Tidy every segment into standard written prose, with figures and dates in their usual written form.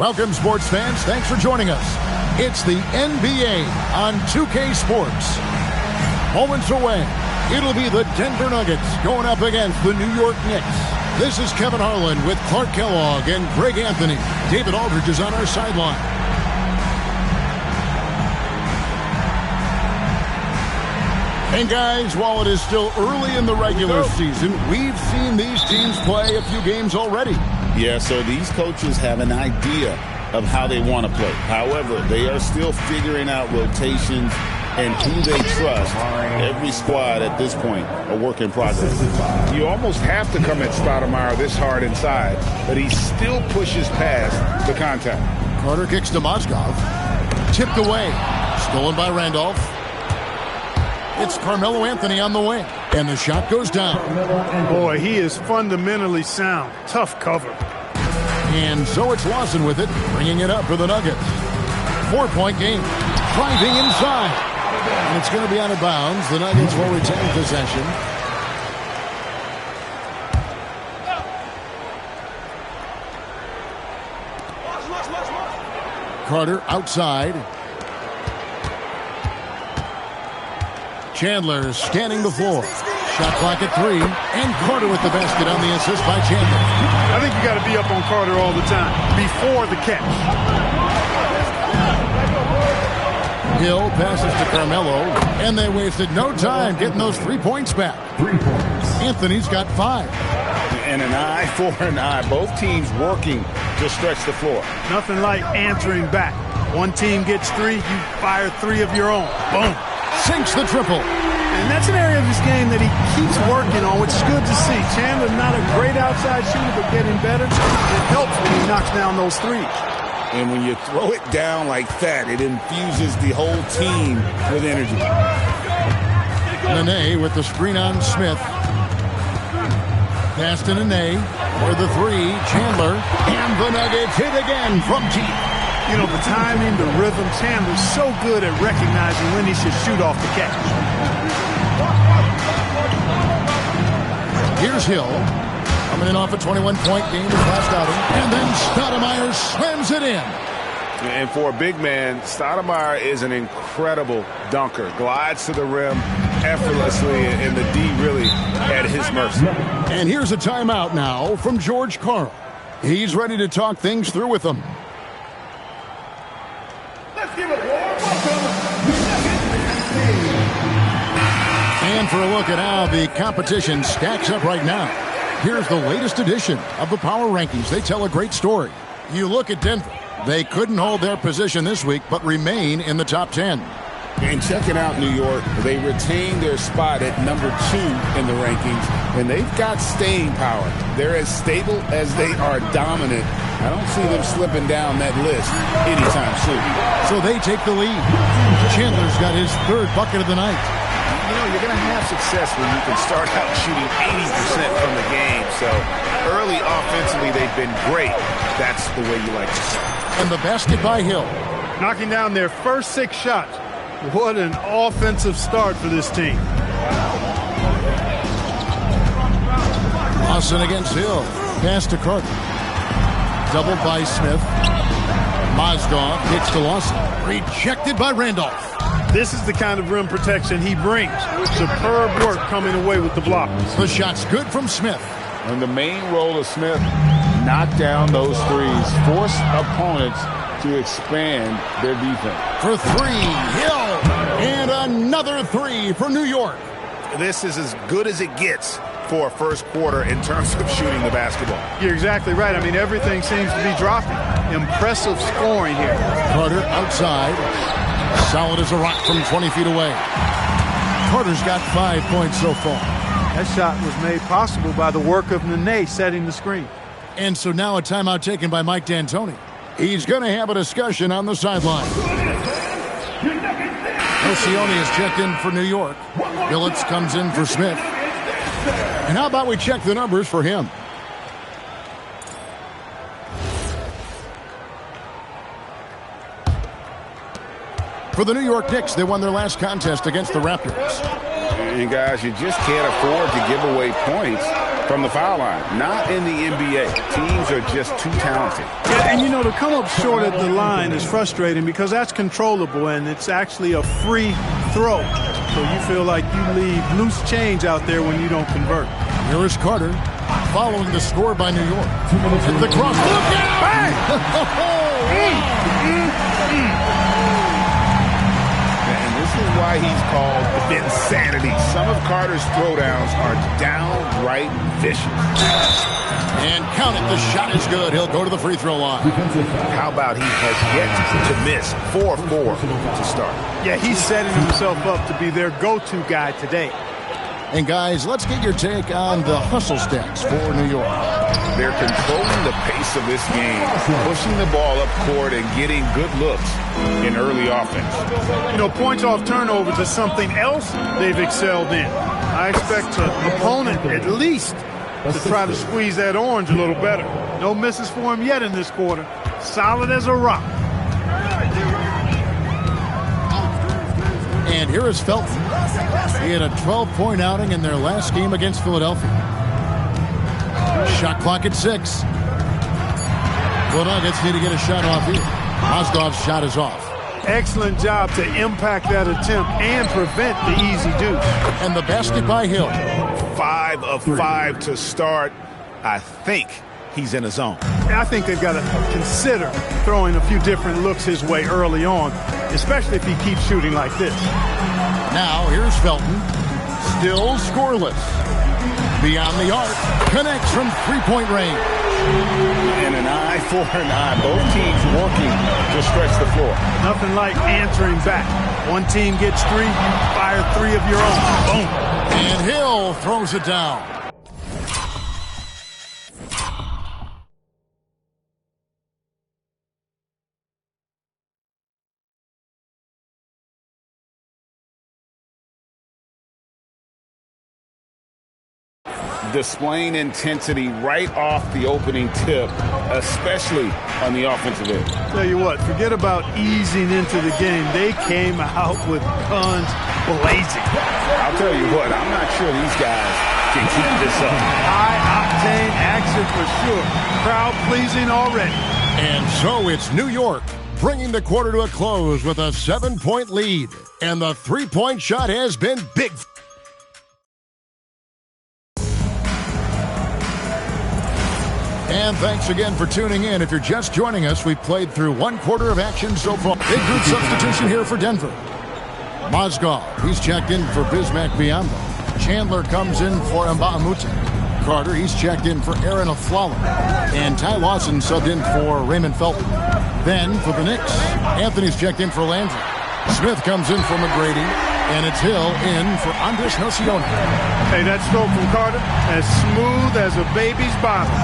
Welcome, sports fans. Thanks for joining us. It's the NBA on 2K Sports. Moments away, it'll be the Denver Nuggets going up against the New York Knicks. This is Kevin Harlan with Clark Kellogg and Greg Anthony. David Aldridge is on our sideline. And guys, while it is still early in the regular season, we've seen these teams play a few games already. Yeah, so these coaches have an idea of how they want to play. However, they are still figuring out rotations and who they trust. Every squad at this point, a work in progress. You almost have to come at Stoudemire this hard inside, but he still pushes past the contact. Carter kicks to Mozgov. Tipped away. Stolen by Randolph. It's Carmelo Anthony on the wing. And the shot goes down. Boy, he is fundamentally sound. Tough cover. And so it's Lawson with it, bringing it up for the Nuggets. 4-point game. Driving inside. And it's going to be out of bounds. The Nuggets will retain possession. Carter outside. Chandler scanning the floor. Shot clock at 3. And Carter with the basket on the assist by Chandler. I think you got to be up on Carter all the time, before the catch. Hill passes to Carmelo, and they wasted no time getting those 3 points back. 3 points. Anthony's got 5. And an eye for an eye. Both teams working to stretch the floor. Nothing like answering back. One team gets 3, you fire 3 of your own. Boom. Sinks the triple. And that's an area of his game that he keeps working on, which is good to see. Chandler's not a great outside shooter, but getting better. It helps when he knocks down those 3s. And when you throw it down like that, it infuses the whole team with energy. Nene with the screen on Smith. Pass to Nene for the 3. Chandler. And the Nuggets hit again from deep. You know, the timing, the rhythm, Chandler's so good at recognizing when he should shoot off the catch. Here's Hill. Coming in off a 21-point game his last outing. And then Stoudemire slams it in. And for a big man, Stoudemire is an incredible dunker. Glides to the rim effortlessly, and the D really at his mercy. And here's a timeout now from George Karl. He's ready to talk things through with them. And for a look at how the competition stacks up right now, here's the latest edition of the Power Rankings. They tell a great story. You look at Denver. They couldn't hold their position this week, but remain in the top 10. And checking out New York, they retain their spot at number 2 in the rankings, and they've got staying power. They're as stable as they are dominant. I don't see them slipping down that list anytime soon. So they take the lead. Chandler's got his 3rd bucket of the night. You know, you're going to have success when you can start out shooting 80% from the game. So early offensively, they've been great. That's the way you like to start. And the basket by Hill. Knocking down their first 6 shots. What an offensive start for this team. Lawson against Hill. Pass to Carter. Doubled by Smith. Mozgov kicks to Lawson. Rejected by Randolph. This is the kind of rim protection he brings. Superb work coming away with the block. The shot's good from Smith. And the main role of Smith, knock down those 3s. Force opponents to expand their defense. For 3, Hill. And another 3 for New York. This is as good as it gets for a first quarter in terms of shooting the basketball. You're exactly right. I mean, everything seems to be dropping. Impressive scoring here. Carter outside. Solid as a rock from 20 feet away. Carter's got 5 points so far. That shot was made possible by the work of Nene setting the screen. And so now a timeout taken by Mike D'Antoni. He's going to have a discussion on the sideline. Alcione has checked in for New York. Billets comes in for Smith. And how about we check the numbers for him? For the New York Knicks, they won their last contest against the Raptors. And guys, you just can't afford to give away points from the foul line. Not in the NBA. Teams are just too talented. Yeah, and, you know, to come up short at the line is frustrating because that's controllable, and it's actually a free throw. So you feel like you leave loose change out there when you don't convert. Here is Carter following the score by New York. At the cross. Look out! Bang! And this is why he's called insanity. Some of Carter's throwdowns are downright vicious. And count it. The shot is good. He'll go to the free throw line. How about he has yet to miss 4-4 to start? Yeah, he's setting himself up to be their go-to guy today. And, guys, let's get your take on the hustle stats for New York. They're controlling the pace of this game, pushing the ball up court and getting good looks in early offense. You know, points off turnovers is something else they've excelled in. I expect the opponent at least to try to squeeze that orange a little better. No misses for him yet in this quarter. Solid as a rock. And here is Felton. He had a 12-point outing in their last game against Philadelphia. Shot clock at 6. The Nuggets need to get a shot off here. Mozgov's shot is off. Excellent job to impact that attempt and prevent the easy deuce. And the basket by Hill. 5 of 5 to start. I think he's in a zone. I think they've got to consider throwing a few different looks his way early on, especially if he keeps shooting like this. Now here's Felton. Still scoreless. Beyond the arc. Connects from three-point range. And an eye for an eye. Both teams working to stretch the floor. Nothing like answering back. One team gets 3, you fire 3 of your own. Boom. And Hill throws it down. Displaying intensity right off the opening tip, especially on the offensive end. Tell you what, forget about easing into the game. They came out with guns blazing. I'll tell you what, I'm not sure these guys can keep this up. High-octane action for sure. Crowd-pleasing already. And so it's New York bringing the quarter to a close with a 7-point lead. And the three-point shot has been big. And thanks again for tuning in. If you're just joining us, we've played through one quarter of action so far. Big group substitution here for Denver. Mozgov, he's checked in for Bismack Biyombo. Chandler comes in for Mbamute. Carter, he's checked in for Aaron Aflalo. And Ty Lawson subbed in for Raymond Felton. Then for the Knicks, Anthony's checked in for Landry. Smith comes in for McGrady. And it's Hill in for Andres Nocioni. Hey, that stroke from Carter, as smooth as a baby's bottom.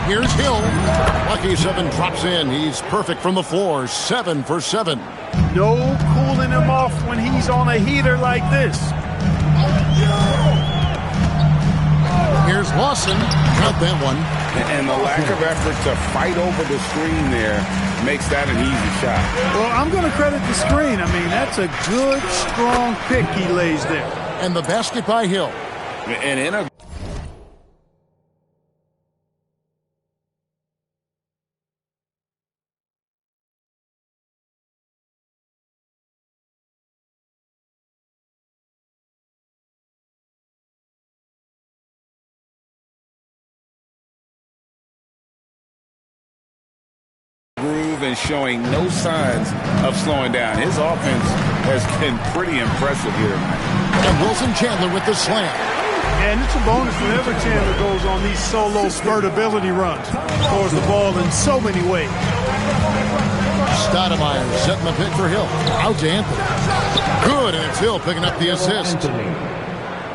Here's Hill. Lucky 7 drops in. He's perfect from the floor. 7 for 7. No cooling him off when he's on a heater like this. Here's Lawson. Got that one. And the lack of effort to fight over the screen there makes that an easy shot. Well, I'm going to credit the screen. I mean, that's a good, strong pick he lays there. And the basket by Hill. And in a and showing no signs of slowing down. His offense has been pretty impressive here tonight. And Wilson Chandler with the slam. And it's a bonus whenever Chandler goes on these solo spurtability runs. Scores the ball in so many ways. Stoudemire setting the pick for Hill. Out to Anthony. Good, and it's Hill picking up the assist.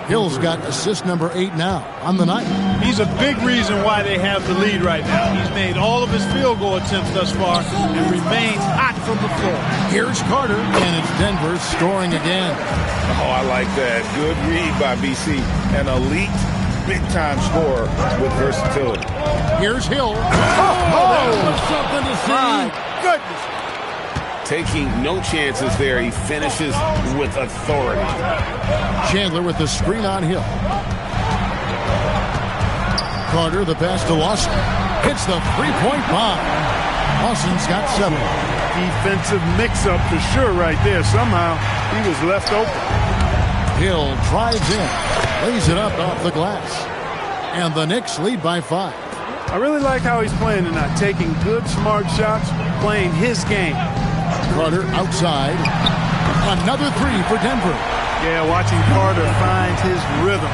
Hill's got assist number 8 now on the night. He's a big reason why they have the lead right now. He's made all of his field goal attempts thus far and remains hot from the floor. Here's Carter, and it's Denver scoring again. Oh, I like that. Good read by BC. An elite, big-time scorer with versatility. Here's Hill. That was something to see. My goodness. Taking no chances there. He finishes with authority. Chandler with the screen on Hill. Carter, the pass to Lawson. Hits the three-point bomb. Lawson's got 7. Defensive mix-up for sure right there. Somehow he was left open. Hill drives in, lays it up off the glass. And the Knicks lead by 5. I really like how he's playing tonight, taking good, smart shots, playing his game. Carter outside. Another 3 for Denver. Yeah, watching Carter find his rhythm.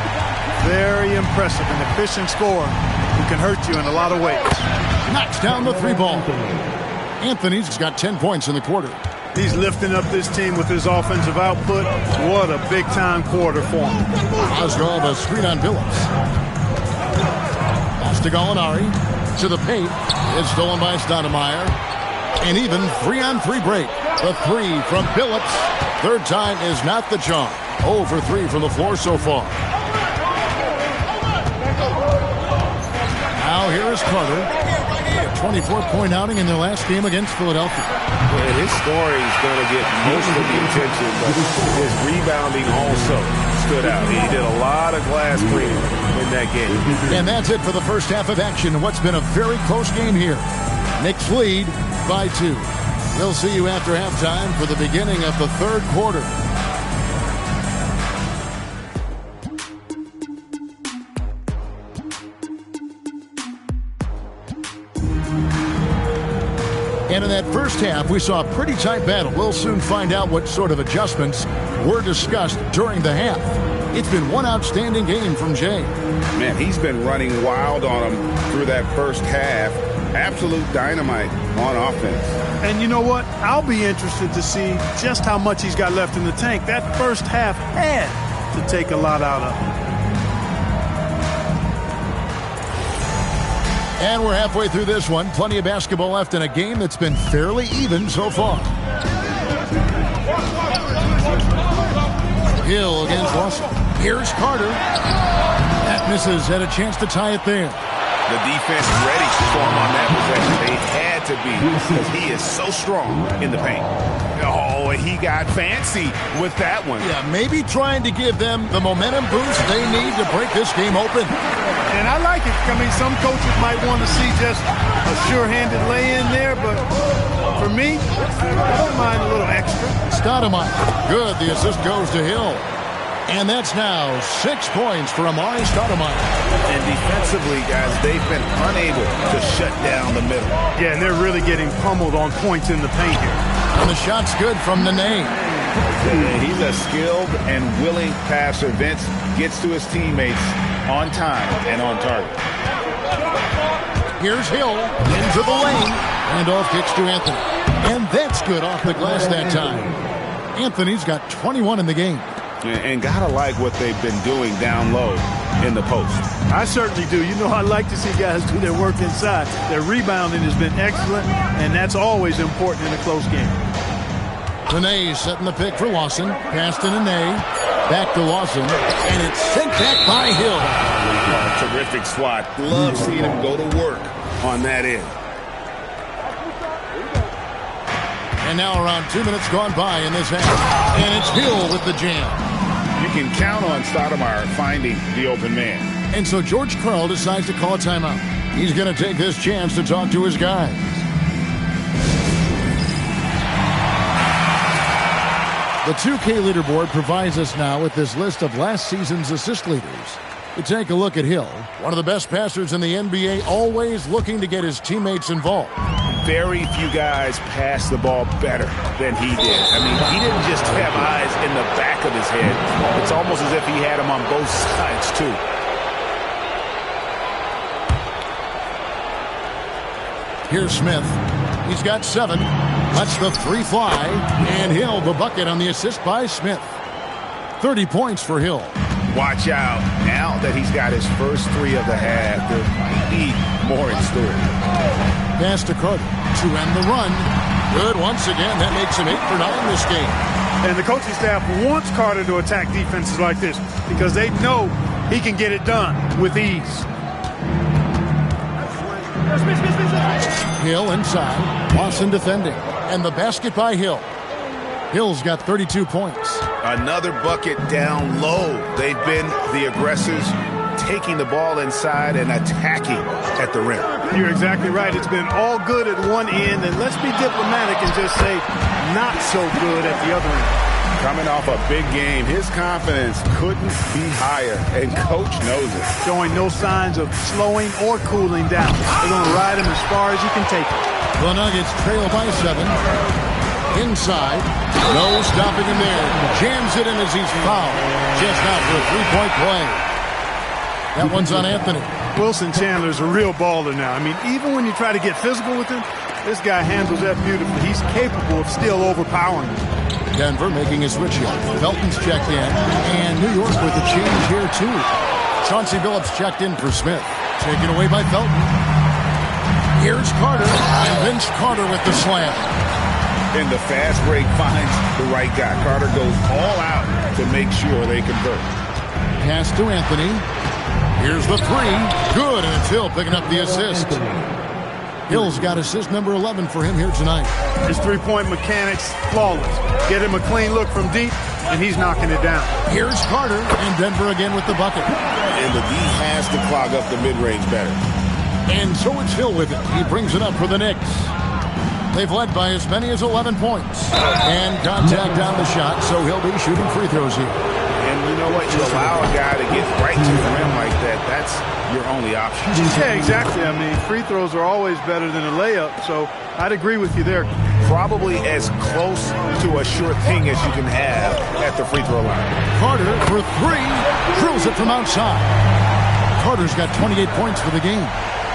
Very impressive, an efficient scorer who can hurt you in a lot of ways. Knocks down the 3-ball. Anthony's got 10 points in the quarter. He's lifting up this team with his offensive output. What a big-time quarter for him. Oswald, a screen on Billups. Pass to Gallinari. To the paint. It's stolen by Stoudemire. An even 3-on-3 break. The 3 from Billups. Third time is not the charm. 0 for 3 from the floor so far. Now here is Carter. A 24-point outing in their last game against Philadelphia. Yeah, his scoring is going to get most of the attention, but his rebounding also stood out. He did a lot of glass cleaning in that game. And that's it for the first half of action in what's been a very close game here. Knicks lead by 2. We'll see you after halftime for the beginning of the third quarter. And in that first half, we saw a pretty tight battle. We'll soon find out what sort of adjustments were discussed during the half. It's been one outstanding game from Jay. Man, he's been running wild on him through that first half. Absolute dynamite on offense. And you know what? I'll be interested to see just how much he's got left in the tank. That first half had to take a lot out of him. And we're halfway through this one. Plenty of basketball left in a game that's been fairly even so far. Hill against Lawson. Here's Carter. That misses. Had a chance to tie it there. The defense ready for him on that possession. They had to be because he is so strong in the paint. Oh, and he got fancy with that one. Yeah, maybe trying to give them the momentum boost they need to break this game open. And I like it. I mean, some coaches might want to see just a sure-handed lay-in there, but for me, I don't mind a little extra. Stoudemire. Good. The assist goes to Hill. And that's now 6 points for Amari Stoudemire. And defensively, guys, they've been unable to shut down the middle. Yeah, and they're really getting pummeled on points in the paint here. And the shot's good from Nene. He's a skilled and willing passer. Vince gets to his teammates on time and on target. Here's Hill into the lane. And off kicks to Anthony. And that's good off the glass that time. Anthony's got 21 in the game. And gotta like what they've been doing down low in the post. I certainly do. You know, I like to see guys do their work inside. Their rebounding has been excellent, and that's always important in a close game. Nene setting the pick for Lawson. Pass to Nene. Back to Lawson. And it's sent back by Hill. Terrific swat. Love seeing him go to work on that end. And now around 2 minutes gone by in this half. And it's Hill with the jam. You can count on Stoudemire finding the open man. And so George Karl decides to call a timeout. He's going to take this chance to talk to his guys. The 2K leaderboard provides us now with this list of last season's assist leaders. We take a look at Hill, one of the best passers in the NBA, always looking to get his teammates involved. Very few guys pass the ball better than he did. I mean, he didn't just have eyes in the back of his head. It's almost as if he had them on both sides, too. Here's Smith. He's got 7. Lets the 3 fly. And Hill, the bucket on the assist by Smith. 30 points for Hill. Watch out. Now that he's got his first 3 of the half, there might be more in store. Pass to Carter to end the run. Good once again. That makes him 8 for 9 this game. And the coaching staff wants Carter to attack defenses like this because they know he can get it done with ease. Hill inside. Lawson defending. And the basket by Hill. Hill's got 32 points. Another bucket down low. They've been the aggressors taking the ball inside and attacking at the rim. You're exactly right. It's been all good at one end, and let's be diplomatic and just say not so good at the other end. Coming off a big game, his confidence couldn't be higher, and Coach knows it. Showing no signs of slowing or cooling down. They're going to ride him as far as you can take him. The Nuggets trail by 7. Inside. No stopping him there. Jams it in as he's fouled. Just out for a three-point play. That one's on Anthony. Wilson Chandler's a real baller now. I mean, even when you try to get physical with him, this guy handles that beautifully. He's capable of still overpowering you. Denver making a switch here. Felton's checked in. And New York with a change here, too. Chauncey Billups checked in for Smith. Taken away by Felton. Here's Carter. And Vince Carter with the slam. And the fast break finds the right guy. Carter goes all out to make sure they convert. Pass to Anthony. Here's the three. Good, and it's Hill picking up the assist. Hill's got assist number 11 for him here tonight. His three-point mechanics, flawless. Get him a clean look from deep, and he's knocking it down. Here's Carter, and Denver again with the bucket. And the D has to clog up the mid-range better. And so it's Hill with it. He brings it up for the Knicks. They've led by as many as 11 points. And contact down the shot, so he'll be shooting free throws here. And you know what? You allow a guy to get right to the rim like that. That's your only option. Yeah, exactly. I mean, free throws are always better than a layup, so I'd agree with you there. Probably as close to a sure thing as you can have at the free throw line. Carter for three. Drills it from outside. Carter's got 28 points for the game.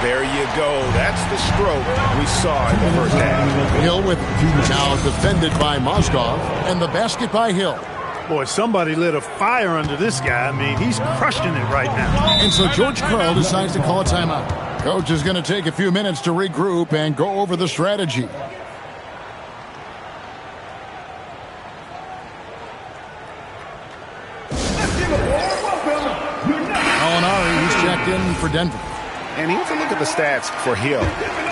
There you go. That's the stroke we saw in the first half. Hill with it. Now defended by Mozgov. And the basket by Hill. Boy, somebody lit a fire under this guy. I mean, he's crushing it right now. And so George Karl decides to call a timeout. Coach is going to take a few minutes to regroup and go over the strategy. Molinari, he's checked in for Denver. And here's a look at the stats for Hill.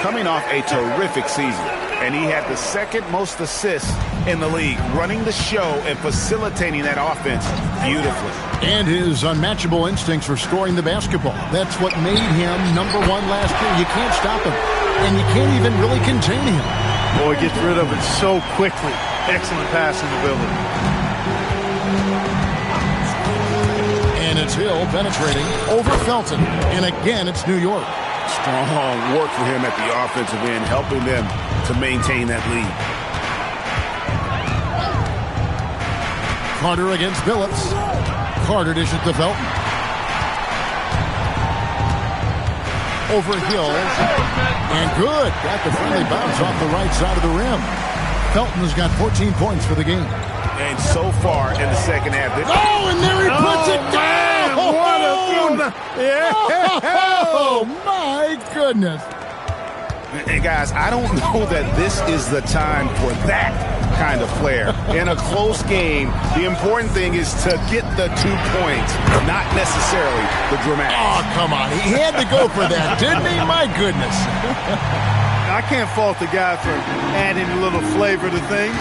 Coming off a terrific season. And he had the second most assists in the league, running the show and facilitating that offense beautifully. And his unmatchable instincts for scoring the basketball. That's what made him number one last year. You can't stop him. And you can't even really contain him. Boy, gets rid of it so quickly. Excellent passing ability. And it's Hill penetrating over Felton. And again, it's New York. Strong work for him at the offensive end, helping them to maintain that lead. Carter against Billups. Carter dishes to Felton. Over Hill. And good. Got the friendly bounce off the right side of the rim. Felton has got 14 points for the game. And so far in the second half. Oh, and there he puts it down. What a Yeah. Oh, my goodness. And guys, I don't know that this is the time for that kind of player. In a close game, the important thing is to get the 2 points, not necessarily the dramatic. Oh, come on. He had to go for that, didn't he? My goodness. I can't fault the guy for adding a little flavor to things.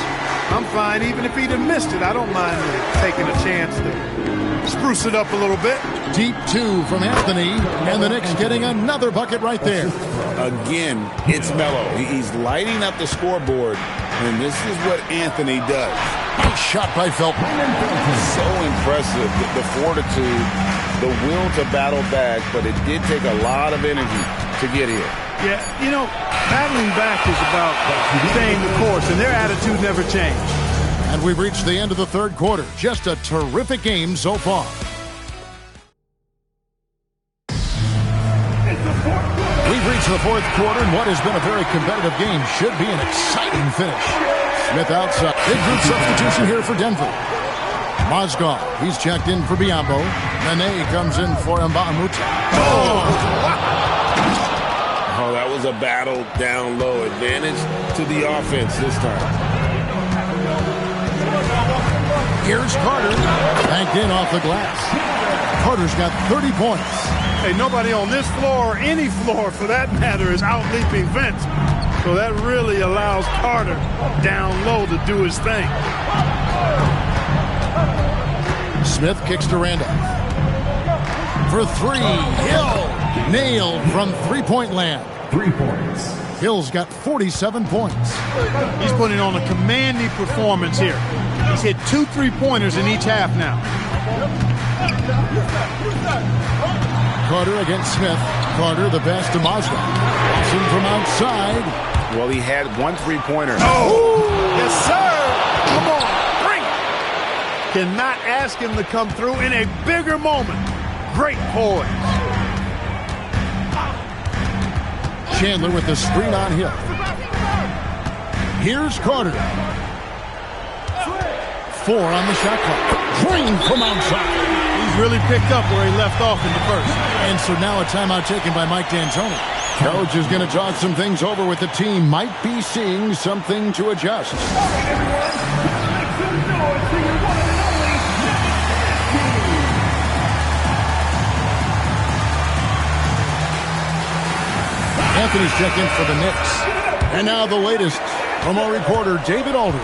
I'm fine. Even if he'd have missed it, I don't mind taking a chance to spruce it up a little bit. Deep two from Anthony, and the Knicks getting another bucket right there. Again, it's Melo. He's lighting up the scoreboard, and this is what Anthony does. Nice shot by Felton. So impressive, the fortitude, the will to battle back, but it did take a lot of energy to get here. Yeah, you know, battling back is about staying the course, and their attitude never changed. And we've reached the end of the third quarter. Just a terrific game so far. We've reached the fourth quarter, and what has been a very competitive game should be an exciting finish. Smith outside. Big group substitution here for Denver. Mozgov, he's checked in for Biyombo. Nene comes in for Mbamamuta. Oh, that was a battle down low. Advantage to the offense this time. Here's Carter. Banked in off the glass. Carter's got 30 points. Hey, nobody on this floor, or any floor for that matter, is out-leaping Vince. So that really allows Carter down low to do his thing. Smith kicks to Randolph. for three. Hill nailed from three-point land. 3 points. Hill's got 47 points. He's putting on a commanding performance here. He's hit 2 3-pointers in each half now. Carter against Smith. Carter the pass to Mazda. Watson from outside. Well, he had 1 3-pointer. Oh! Yes, sir! Come on, bring it! Cannot ask him to come through in a bigger moment. Great poise. Chandler with the screen on Hill. Here's Carter. 4 on the shot clock. Drained from outside. He's really picked up where he left off in the first. And so now a timeout taken by Mike D'Antoni. Coach is going to talk some things over with the team. Might be seeing something to adjust. Anthony's checked in for the Knicks. And now the latest from our reporter, David Aldridge.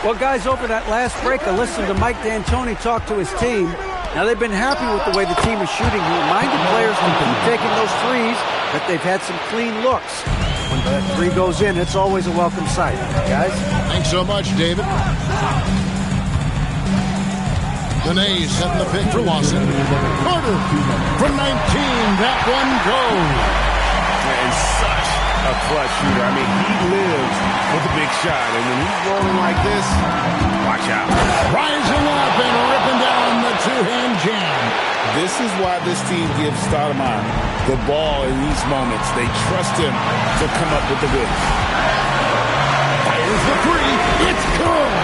Well, guys, over that last break, I listened to Mike D'Antoni talk to his team. Now, they've been happy with the way the team is shooting. He reminded players to keep taking those threes, that they've had some clean looks. When that three goes in, it's always a welcome sight. Guys? Thanks so much, David. Dene setting the pick for Lawson. Carter from 19. That one goes. And such a clutch shooter. I mean, he lives with a big shot. And when he's rolling like this, watch out. Rising up and ripping down the two-hand jam. This is why this team gives Stoudemire the ball in these moments. They trust him to come up with the goods. Here's the three. It's good.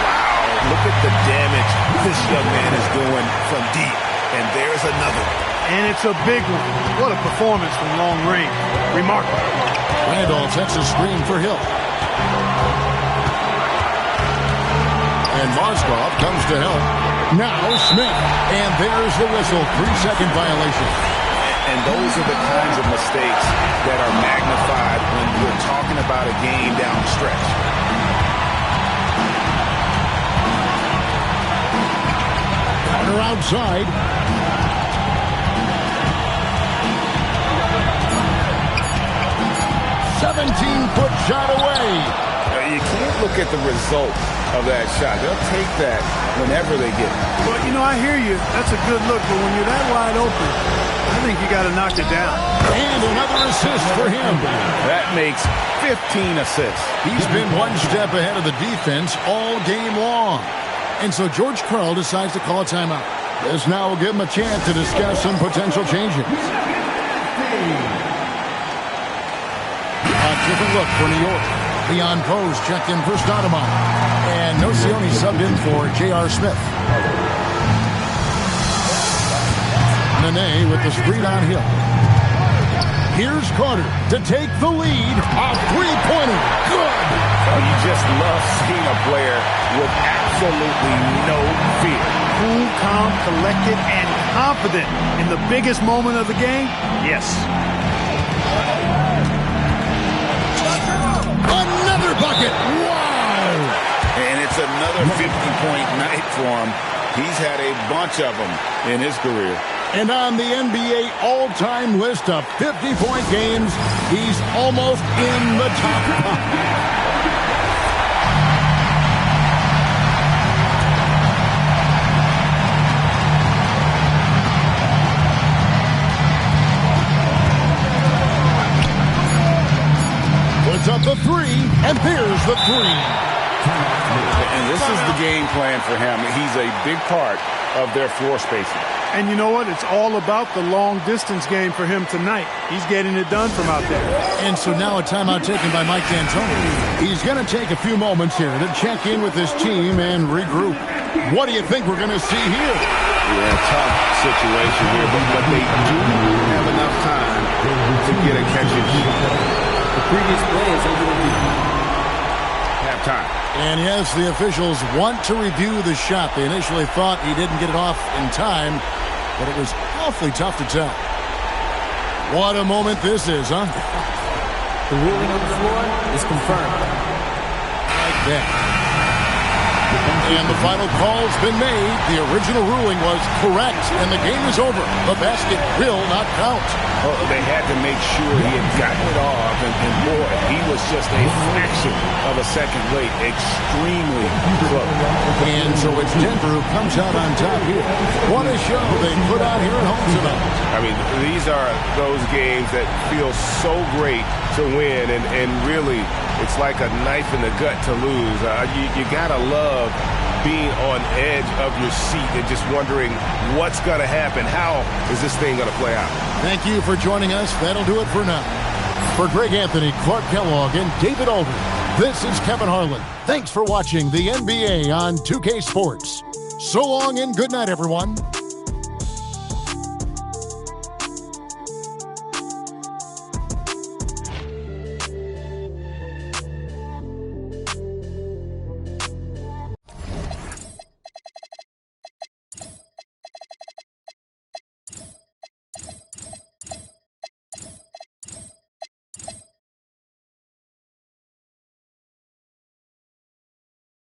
Wow, look at the damage this young man is doing from deep. And there's another one. And it's a big one. What a performance from long range. Remarkable. Randall sets a screen for Hill. And Marskov comes to help. Now Smith. And there's the whistle. 3-second violation. And those are the kinds of mistakes that are magnified when we're talking about a game down the stretch. Carter outside. 17-foot shot away. You can't look at the result of that shot. They'll take that whenever they get it. Well, you know, I hear you. That's a good look, but when you're that wide open, I think you got to knock it down. And another assist for him. That makes 15 assists. He's been one step ahead of the defense all game long. And so George Krell decides to call a timeout. This now will give him a chance to discuss some potential changes. A different look for New York. Leon Pose checked in for Stoudemire. And Nocioni subbed in for J.R. Smith. Nene with the screen on Hill. Here's Carter to take the lead. A three-pointer. Good. Oh, you just love seeing a player with absolutely no fear. Cool, calm, collected, and confident in the biggest moment of the game? Yes. Another bucket. Wow. And it's another 50-point night for him. He's had a bunch of them in his career. And on the NBA all-time list of 50-point games, he's almost in the top 5. Puts up the three, and there's the three. And this is the game plan for him. He's a big part of their floor spacing. And you know what? It's all about the long-distance game for him tonight. He's getting it done from out there. And so now a timeout taken by Mike D'Antoni. He's going to take a few moments here to check in with his team and regroup. What do you think we're going to see here? Yeah, tough situation here, but they do have enough time to get a catch and shoot. The previous play is over the halftime. And yes, the officials want to review the shot. They initially thought he didn't get it off in time, but it was awfully tough to tell. What a moment this is, huh? The ruling on the floor is confirmed. Like that. And the final call's been made. The original ruling was correct, and the game is over. The basket will not count. Well, they had to make sure he had gotten it off, and boy, he was just a fraction of a second late. Extremely close. And so it's Denver who comes out on top here. What a show they put on here at home tonight. I mean, these are those games that feel so great to win, and really, it's like a knife in the gut to lose. You gotta love being on edge of your seat and just wondering what's going to happen. How is this thing going to play out? Thank you for joining us. That'll do it for now. For Greg Anthony, Clark Kellogg, and David Aldridge, this is Kevin Harlan. Thanks for watching the NBA on 2K Sports. So long and good night, everyone.